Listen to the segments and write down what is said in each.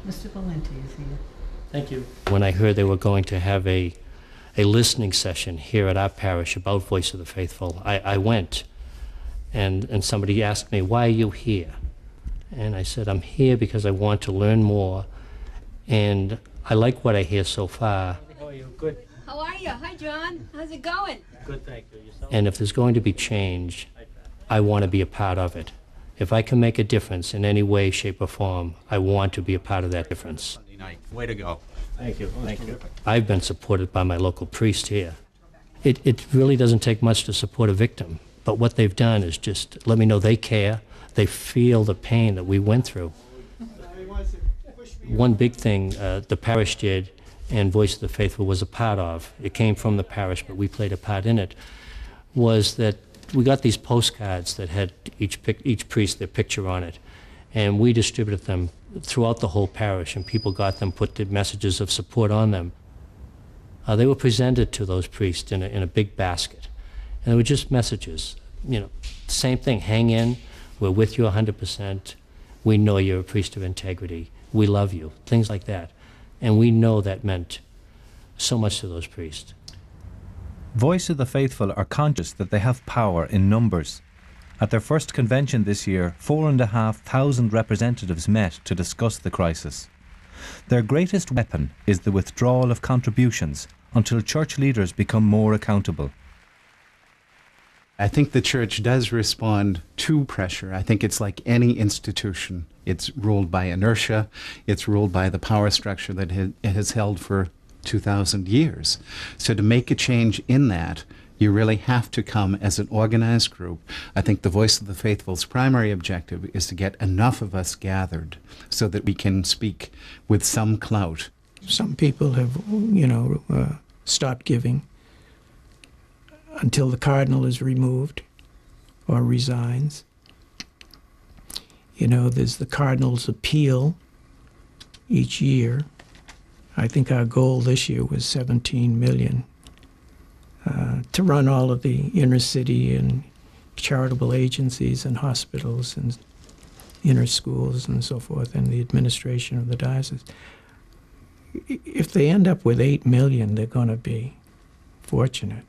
Mr. Valenti is here. Thank you. When I heard they were going to have a listening session here at our parish about Voice of the Faithful, I went, and somebody asked me, why are you here? And I said, I'm here because I want to learn more, and I like what I hear so far. How are you? Good. How are you? Hi, John. How's it going? Good, thank you. Yourself? And if there's going to be change, I want to be a part of it. If I can make a difference in any way, shape, or form, I want to be a part of that difference. Sunday night. Way to go. Thank you. Thank you. I've been supported by my local priest here. It really doesn't take much to support a victim, but what they've done is just let me know they care, they feel the pain that we went through. One big thing the parish did, and Voice of the Faithful was a part of, it came from the parish, but we played a part in it, was that we got these postcards that had each priest, their picture on it, and we distributed them throughout the whole parish, and people got them, put the messages of support on them. They were presented to those priests in a big basket, and they were just messages. You know, same thing, hang in, we're with you 100%, we know you're a priest of integrity, we love you, things like that. And we know that meant so much to those priests. Voice of the Faithful are conscious that they have power in numbers. At their first convention this year, 4,500 representatives met to discuss the crisis. Their greatest weapon is the withdrawal of contributions until church leaders become more accountable. I think the church does respond to pressure. I think it's like any institution. It's ruled by inertia. It's ruled by the power structure that it has held for 2,000 years. So to make a change in that, you really have to come as an organized group. I think the Voice of the Faithful's primary objective is to get enough of us gathered so that we can speak with some clout. Some people have, stopped giving until the cardinal is removed or resigns. There's the cardinal's appeal each year. I think our goal this year was 17 million to run all of the inner city and charitable agencies and hospitals and inner schools and so forth, and the administration of the diocese. If they end up with 8 million, they're going to be fortunate.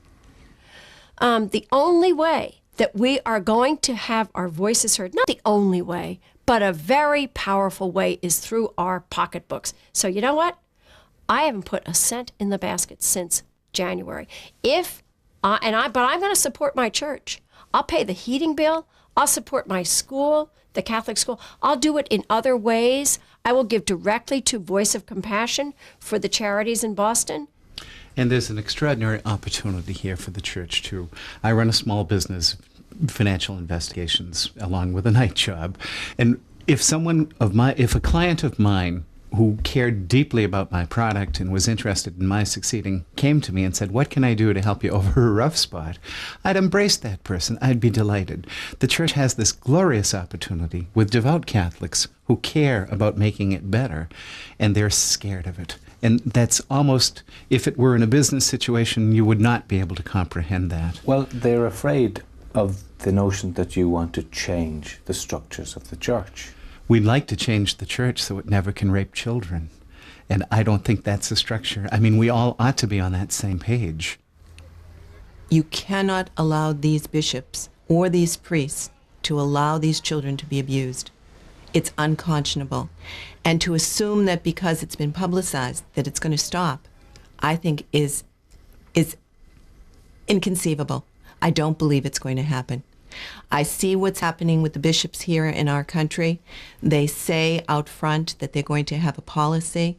The only way that we are going to have our voices heard, not the only way, but a very powerful way, is through our pocketbooks. So you know what? I haven't put a cent in the basket since January. But I'm going to support my church. I'll pay the heating bill. I'll support my school, the Catholic school. I'll do it in other ways. I will give directly to Voice of Compassion for the charities in Boston. And there's an extraordinary opportunity here for the church, too. I run a small business, financial investigations, along with a night job. And if a client of mine who cared deeply about my product and was interested in my succeeding came to me and said, what can I do to help you over a rough spot? I'd embrace that person. I'd be delighted. The church has this glorious opportunity with devout Catholics who care about making it better, and they're scared of it. And that's almost, if it were in a business situation, you would not be able to comprehend that. Well, they're afraid of the notion that you want to change the structures of the church. We'd like to change the church so it never can rape children. And I don't think that's the structure. I mean, we all ought to be on that same page. You cannot allow these bishops or these priests to allow these children to be abused. It's unconscionable. And to assume that because it's been publicized that it's going to stop, I think is inconceivable. I don't believe it's going to happen. I see what's happening with the bishops here in our country. They say out front that they're going to have a policy.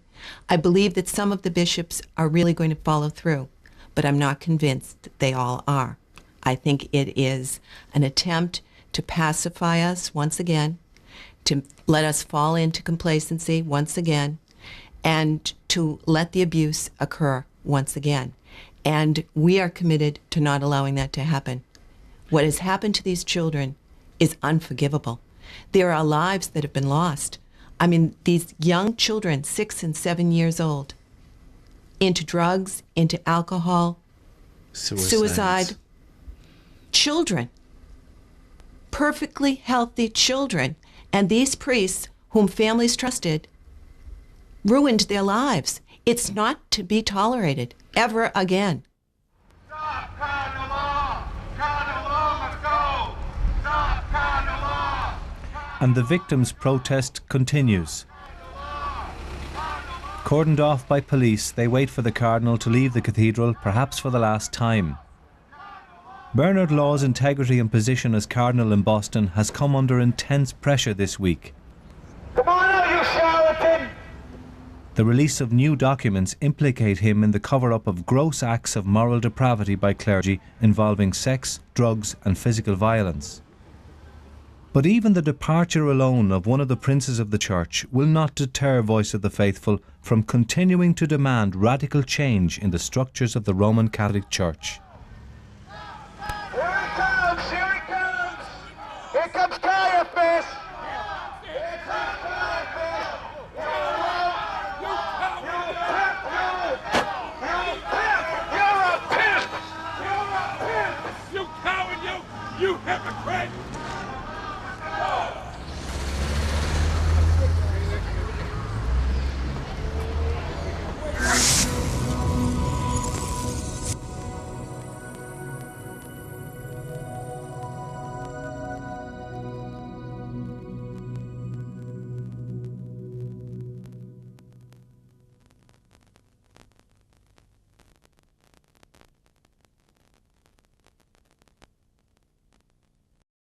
I believe that some of the bishops are really going to follow through, but I'm not convinced that they all are. I think it is an attempt to pacify us once again, to let us fall into complacency once again, and to let the abuse occur once again. And we are committed to not allowing that to happen. What has happened to these children is unforgivable. There are lives that have been lost. I mean, these young children, 6 and 7 years old, into drugs, into alcohol, suicide. Children, perfectly healthy children. And these priests, whom families trusted, ruined their lives. It's not to be tolerated ever again. Stop cardinal law! Cardinal law must go! Stop cardinal law! And the victims' protest continues. Cordoned off by police, they wait for the Cardinal to leave the cathedral, perhaps for the last time. Bernard Law's integrity and position as Cardinal in Boston has come under intense pressure this week. Come on out, you charlatan! The release of new documents implicate him in the cover-up of gross acts of moral depravity by clergy involving sex, drugs and physical violence. But even the departure alone of one of the princes of the Church will not deter Voice of the Faithful from continuing to demand radical change in the structures of the Roman Catholic Church. Here he comes! Here he comes! Here comes Caiaphas! Here comes Caiaphas! You coward, you hypocrite!